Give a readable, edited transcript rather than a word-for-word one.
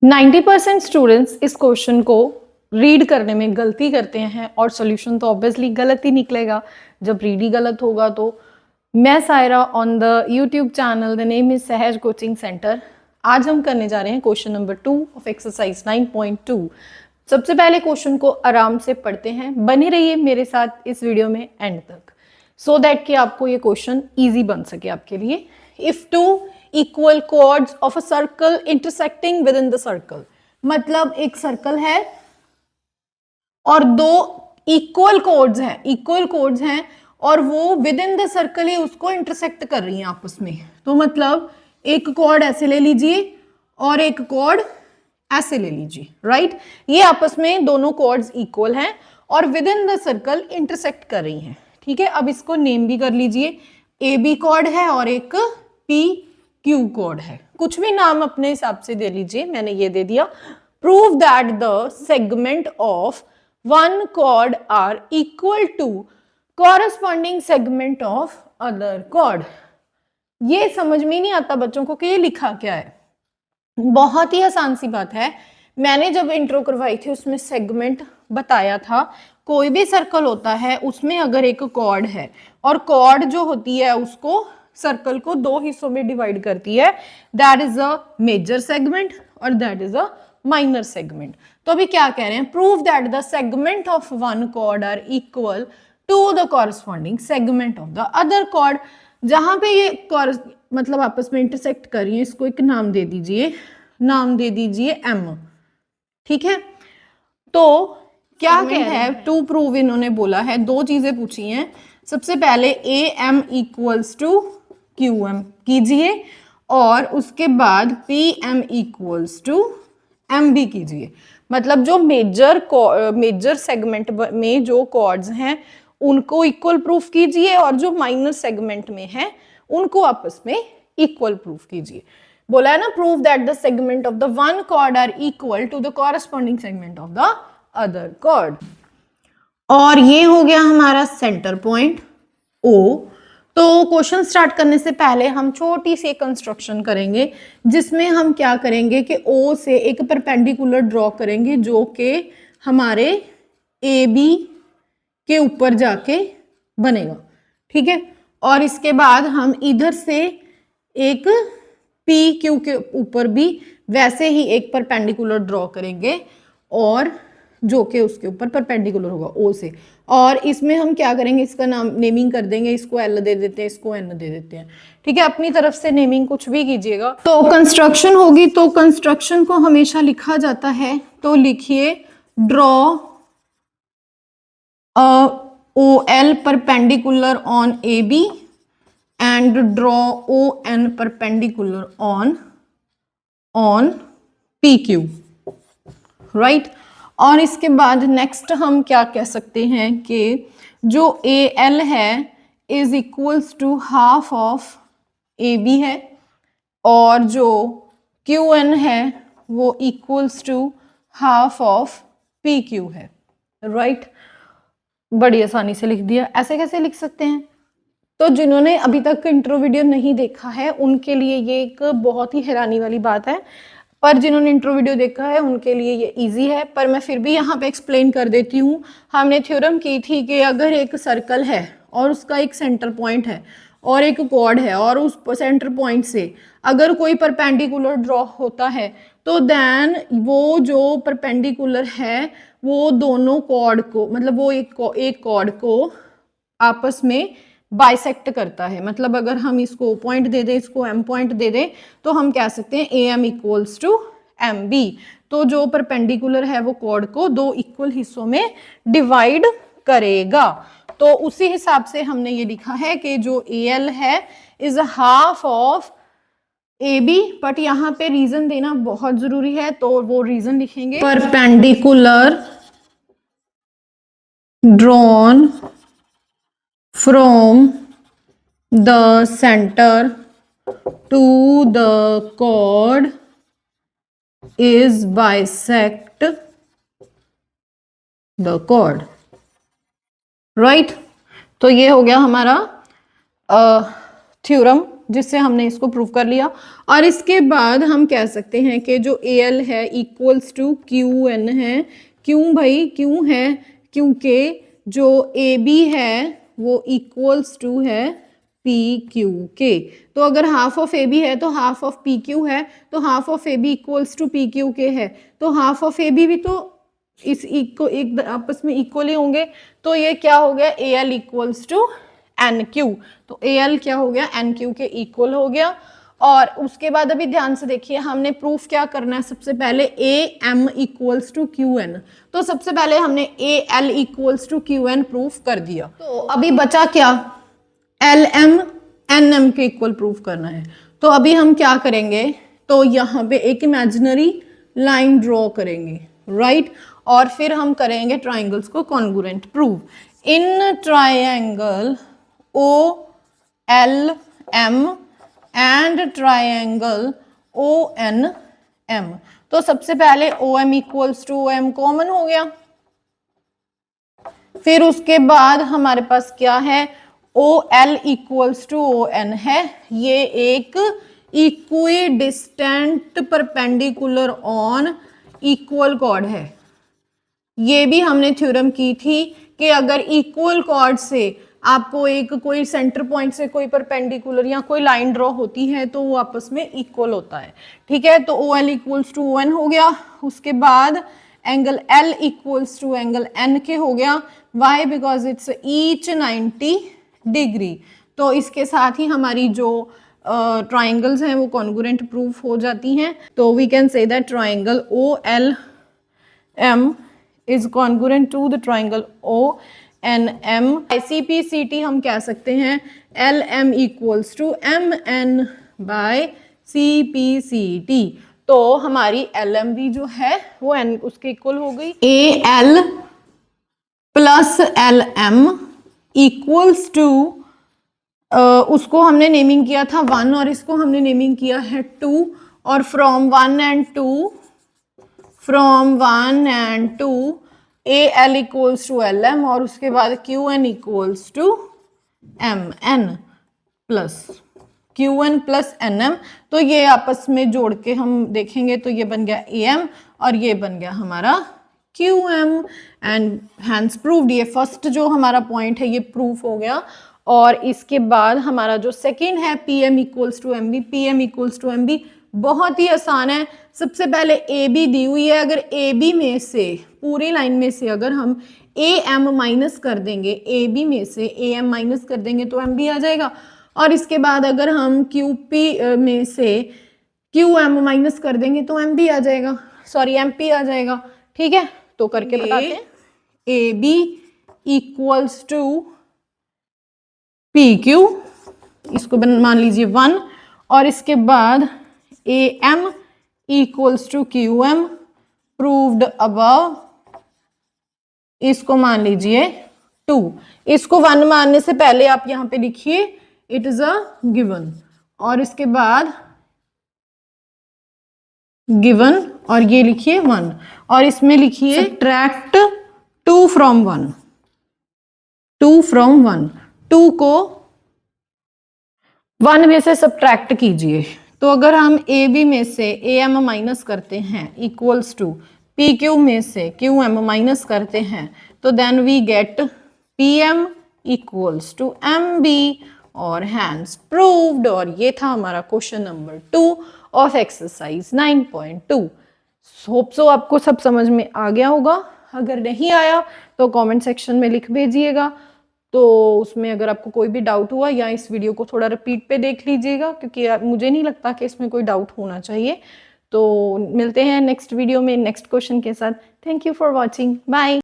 90% students इस question को read करने में गलती करते हैं और सॉल्यूशन तो ऑब्वियसली गलत ही निकलेगा जब रीड ही गलत होगा। तो मैं Saira on the YouTube channel the name is सहज कोचिंग सेंटर। आज हम करने जा रहे हैं क्वेश्चन नंबर 2 ऑफ एक्सरसाइज 9.2। सबसे पहले क्वेश्चन को आराम से पढ़ते हैं, बने रहिए मेरे साथ इस वीडियो में एंड तक सो दैट कि आपको ये क्वेश्चन ईजी बन सके आपके लिए। If two equal chords of a circle intersecting with in the circle, मतलब एक सर्कल है और दो इक्वल कॉर्ड्स हैं और वो विद इन द सर्कल ही उसको इंटरसेक्ट कर रही हैं आपस में। तो मतलब एक कॉर्ड ऐसे ले लीजिए और एक कॉर्ड ऐसे ले लीजिए, राइट। ये आपस में दोनों कॉर्ड्स इक्वल हैं और with in the circle intersect कर रही हैं, ठीक है। अब इसको नेम भी कर लीजिए, ए बी कॉर्ड है और एक पी क्यू कॉर्ड है। कुछ भी नाम अपने हिसाब से दे लीजिए, मैंने ये दे दिया। Prove that the segment of one chord are equal to corresponding segment of other chord. ये समझ में नहीं आता बच्चों को कि ये लिखा क्या है। बहुत ही आसान सी बात है, मैंने जब इंट्रो करवाई थी उसमें सेगमेंट बताया था। कोई भी सर्कल होता है उसमें अगर एक कॉर्ड है और कॉर्ड जो होती है उसको सर्कल को दो हिस्सों में डिवाइड करती है, that is a major segment और that is a minor segment. तो अभी क्या कह रहे हैं, prove that the segment of one chord are equal to the corresponding segment of the other chord. जहां पे ये मतलब आपस में इंटरसेक्ट कर रही है, इसको एक नाम दे दीजिए, नाम दे दीजिए एम, ठीक है। तो क्या कह रहे हैं, टू प्रूव इन्होंने बोला है, दो चीजें पूछी हैं। सबसे पहले A M equals to Q M कीजिए और उसके बाद P M equals to M भी कीजिए। मतलब जो मेजर सेगमेंट में जो कॉर्ड्स हैं उनको इक्वल प्रूफ कीजिए और जो माइनर सेगमेंट में है उनको आपस में इक्वल प्रूफ कीजिए। बोला है ना, prove that the segment of the one chord are equal to the corresponding segment of the other chord. और ये हो गया हमारा सेंटर पॉइंट ओ। तो क्वेश्चन स्टार्ट करने से पहले हम छोटी सी कंस्ट्रक्शन करेंगे जिसमें हम क्या करेंगे कि ओ से एक परपेंडिकुलर ड्रॉ करेंगे जो कि हमारे ए बी के ऊपर जाके बनेगा, ठीक है। और इसके बाद हम इधर से एक पी क्यू के ऊपर भी वैसे ही एक परपेंडिकुलर ड्रॉ करेंगे और जो कि उसके ऊपर परपेंडिकुलर होगा ओ से। और इसमें हम क्या करेंगे, इसका नाम नेमिंग कर देंगे, इसको एल दे देते हैं, इसको एन दे देते हैं, ठीक है। अपनी तरफ से नेमिंग कुछ भी कीजिएगा। तो कंस्ट्रक्शन होगी, तो कंस्ट्रक्शन को हमेशा लिखा जाता है, तो लिखिए draw OL perpendicular on AB and draw ON perpendicular on PQ, right। और इसके बाद नेक्स्ट हम क्या कह सकते हैं कि जो AL है is equals to half of AB है और जो QN है वो equals to half of PQ है, राइट। बड़ी आसानी से लिख दिया। ऐसे कैसे लिख सकते हैं? तो जिन्होंने अभी तक इंट्रो वीडियो नहीं देखा है उनके लिए ये एक बहुत ही हैरानी वाली बात है, पर जिन्होंने इंट्रो वीडियो देखा है उनके लिए ये इजी है। पर मैं फिर भी यहाँ पे एक्सप्लेन कर देती हूँ। हमने थ्योरम की थी कि अगर एक सर्कल है और उसका एक सेंटर पॉइंट है और एक कॉर्ड है और उस सेंटर पॉइंट से अगर कोई परपेंडिकुलर ड्रॉ होता है तो देन वो जो परपेंडिकुलर है वो दोनों कॉर्ड को, मतलब वो एक कॉर्ड को आपस में बाइसेक्ट करता है। मतलब अगर हम इसको पॉइंट दे दें, इसको एम पॉइंट दे दें, तो हम कह सकते हैं A M equals to M B. तो जो परपेंडिकुलर है वो कॉर्ड को दो इक्वल हिस्सों में डिवाइड करेगा। तो उसी हिसाब से हमने ये लिखा है कि जो ए एल है is half of A B, but यहाँ पे रीजन देना बहुत जरूरी है, तो वो रीजन लिखेंगे perpendicular drawn from the centre to the chord is bisect the chord, right. तो ये हो गया हमारा थ्योरम जिससे हमने इसको प्रूव कर लिया। और इसके बाद हम कह सकते हैं कि जो AL है इक्वल्स टू QN है। क्यों भाई, क्यों है? क्योंकि जो AB है वो इक्वल्स टू है PQ के। तो अगर हाफ ऑफ AB है तो हाफ ऑफ PQ है, तो half of AB equals to PQ के है, तो हाफ ऑफ AB भी तो इस इक्को एक आपस में इक्वली होंगे। तो ये क्या हो गया, AL इक्वल्स टू NQ। तो AL क्या हो गया, NQ के इक्वल हो गया। और उसके बाद अभी ध्यान से देखिए, हमने प्रूफ क्या करना है, सबसे पहले AM इक्वल्स टू QN। तो सबसे पहले हमने AL equals to QN proof कर दिया। तो अभी बचा क्या, LM NM के इक्वल प्रूफ करना है। तो अभी हम क्या करेंगे, तो यहाँ पे एक इमेजिनरी लाइन ड्रॉ करेंगे, राइट। और फिर हम करेंगे ट्राइंगल्स को congruent prove. In triangle OLM and triangle ONM। तो सबसे पहले OM equals to OM common हो गया। फिर उसके बाद हमारे पास क्या है, OL इक्वल्स टू ON है। ये एक equi distant perpendicular on equal cord है। ये भी हमने थ्योरम की थी कि अगर इक्वल कॉर्ड से आपको एक कोई सेंटर पॉइंट से कोई परपेंडिकुलर या कोई लाइन ड्रॉ होती है तो वो आपस में इक्वल होता है, ठीक है। तो OL इक्वल्स टू ON हो गया। उसके बाद angle L equals to angle N के हो गया। Why, because it's each 90 degree. तो इसके साथ ही हमारी जो ट्राइंगल्स हैं वो कॉन्ग्रुएंट प्रूफ हो जाती हैं। तो we can say that triangle OLM is congruent to the triangle ONM। CPCT हम कह सकते हैं LM equals to MN by CPCT। तो हमारी LM भी जो है वो N उसके इक्वल हो गई। AL plus LM equals to, उसको हमने नेमिंग किया था 1 और इसको हमने नेमिंग किया है 2। और from 1 and 2 AL equals to LM और उसके बाद QN equals to MN plus QN plus NM। तो ये आपस में जोड़ के हम देखेंगे तो ये बन गया AM और ये बन गया हमारा QM एंड हैंस प्रूव्ड। ये फर्स्ट जो हमारा पॉइंट है ये प्रूफ हो गया। और इसके बाद हमारा जो सेकेंड है PM equals to MB। PM equals to MB बहुत ही आसान है। सबसे पहले AB दी हुई है, अगर AB में से पूरी लाइन में से अगर हम AM माइनस कर देंगे, AB में से AM माइनस कर देंगे तो MB आ जाएगा। और इसके बाद अगर हम QP में से QM माइनस कर देंगे तो MB आ जाएगा, सॉरी MP आ जाएगा, ठीक है। तो करके बताते हैं, AB इक्वल्स टू PQ, इसको मान लीजिए 1। और इसके बाद AM equals to QM proved above, इसको मान लीजिए 2। इसको 1 मानने से पहले आप यहां पे लिखिए इट इज अ गिवन, और इसके बाद गिवन और ये लिखिए 1 और इसमें लिखिए सब्ट्रैक्ट 2 फ्रॉम 1। 2 फ्रॉम 1, 2 को 1 में से सब्ट्रैक्ट कीजिए। तो अगर हम AB में से AM माइनस करते हैं इक्वल्स टू PQ में से QM माइनस करते हैं तो then we get PM equals to MB और हैंस प्रूव्ड। और ये था हमारा question number 2 of exercise 9.2। Hope so आपको सब समझ में आ गया होगा। अगर नहीं आया तो कमेंट सेक्शन में लिख भेजिएगा। तो उसमें अगर आपको कोई भी डाउट हुआ या इस वीडियो को थोड़ा रिपीट पे देख लीजिएगा, क्योंकि मुझे नहीं लगता कि इसमें कोई डाउट होना चाहिए। तो मिलते हैं नेक्स्ट वीडियो में नेक्स्ट क्वेश्चन के साथ। Thank you for watching, bye.